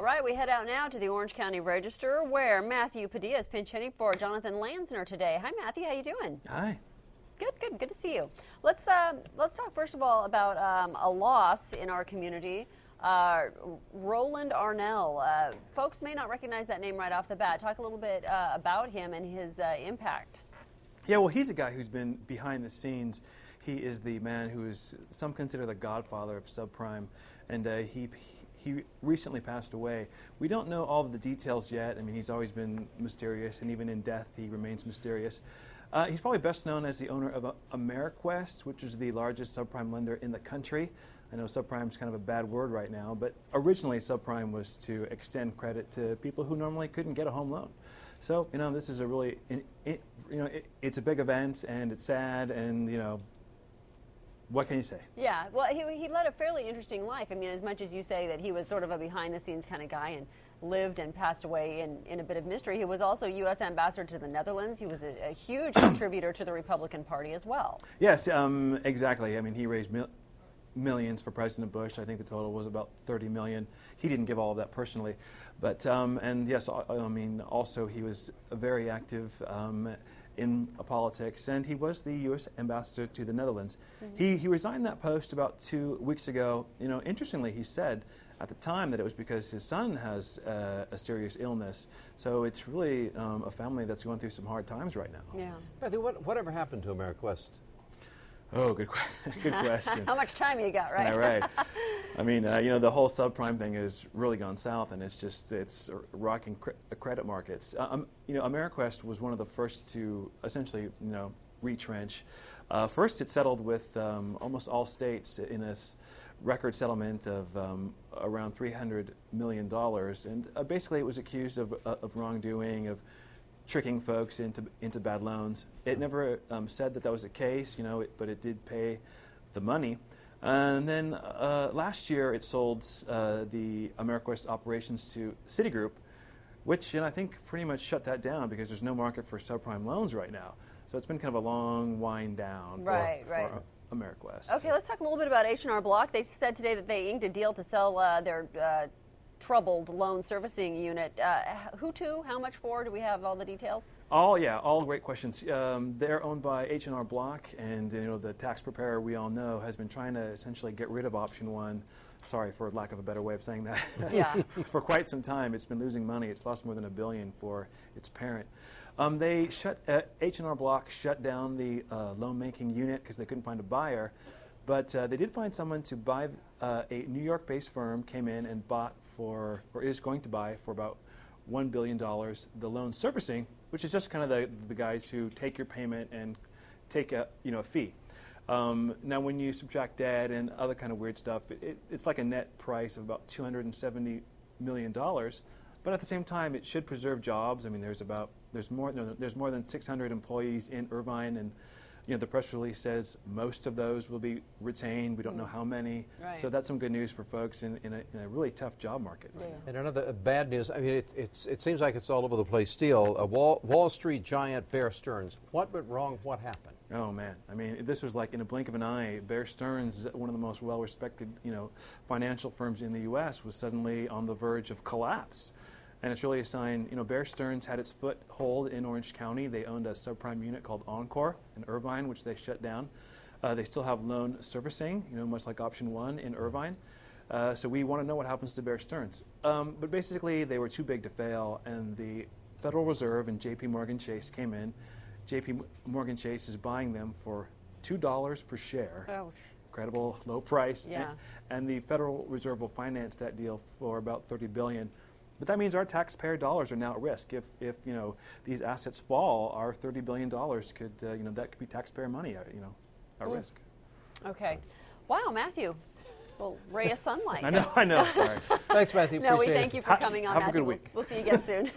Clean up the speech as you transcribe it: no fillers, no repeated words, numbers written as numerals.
All right, we head out now to the Orange County Register, where Matthew Padilla is pinch hitting for Jonathan Lansner today. Hi, Matthew. How you doing? Hi. Good to see you. Let's talk first of all about a loss in our community. Roland Arnell. Folks may not recognize that name right off the bat. Talk a little bit about him and his impact. Yeah, well, he's a guy who's been behind the scenes. He is the man who is, some consider the godfather of subprime, and he recently passed away. We don't know all of the details yet. I mean, he's always been mysterious, and even in death, he remains mysterious. He's probably best known as the owner of AmeriQuest, which is the largest subprime lender in the country. I know subprime is kind of a bad word right now, but originally subprime was to extend credit to people who normally couldn't get a home loan. So, this is a really, it's a big event, and it's sad, and, what can you say? Yeah, well, he led a fairly interesting life. I mean, as much as you say that he was sort of a behind-the-scenes kind of guy and lived and passed away in a bit of mystery, he was also U.S. ambassador to the Netherlands. He was a huge contributor to the Republican Party as well. Yes, exactly. I mean, he raised millions for President Bush. I think the total was about 30 million. He didn't give all of that personally, but and yes, I mean, also he was very active in politics, and he was the U.S. ambassador to the Netherlands. Mm-hmm. He resigned that post about 2 weeks ago. Interestingly, he said at the time that it was because his son has a serious illness. So it's really a family that's going through some hard times right now. Yeah. Matthew, whatever happened to AmeriQuest? Oh, good question. How much time you got, right? Yeah, right. I mean, the whole subprime thing has really gone south, and it's rocking credit markets. AmeriQuest was one of the first to essentially, retrench. First, it settled with almost all states in a record settlement of around $300 million, and basically it was accused of wrongdoing, of tricking folks into bad loans. It never said that was the case, but it did pay the money. And then last year it sold the AmeriQuest operations to Citigroup, which I think pretty much shut that down because there's no market for subprime loans right now. So it's been kind of a long wind down for AmeriQuest. Okay, let's talk a little bit about H&R Block. They said today that they inked a deal to sell their troubled loan servicing unit. Who to? How much for? Do we have all the details? All great questions. They're owned by H&R Block, and the tax preparer we all know has been trying to essentially get rid of option one. Sorry for lack of a better way of saying that. Yeah. For quite some time, it's been losing money. It's lost more than $1 billion for its parent. H&R Block shut down the loan making unit because they couldn't find a buyer. But they did find someone to buy. A New York-based firm came in and bought for, or is going to buy for about $1 billion the loan servicing, which is just kind of the guys who take your payment and take a fee. Now, when you subtract debt and other kind of weird stuff, it's like a net price of about $270 million. But at the same time, it should preserve jobs. I mean, there's more than 600 employees in Irvine, and the press release says most of those will be retained. We don't know how many. Right. So that's some good news for folks in a really tough job market right now. And another bad news, I mean, it seems like it's all over the place still. Wall Street giant Bear Stearns. What went wrong? What happened? Oh, man. I mean, this was like in a blink of an eye. Bear Stearns, one of the most well-respected, financial firms in the U.S., was suddenly on the verge of collapse. And it's really a sign, Bear Stearns had its foothold in Orange County. They owned a subprime unit called Encore in Irvine, which they shut down. They still have loan servicing, much like option one in Irvine. So we want to know what happens to Bear Stearns. But basically, they were too big to fail, and the Federal Reserve and J.P. Morgan Chase came in. J.P. Morgan Chase is buying them for $2 per share. Ouch. Incredible low price. Yeah. And the Federal Reserve will finance that deal for about $30 billion. But that means our taxpayer dollars are now at risk. If these assets fall, our $30 billion could that could be taxpayer money at risk. Okay. Wow, Matthew. Well, ray of sunlight. I know. Sorry. Thanks, Matthew. No, we thank you for coming on, Have Matthew. a good week. We'll see you again soon.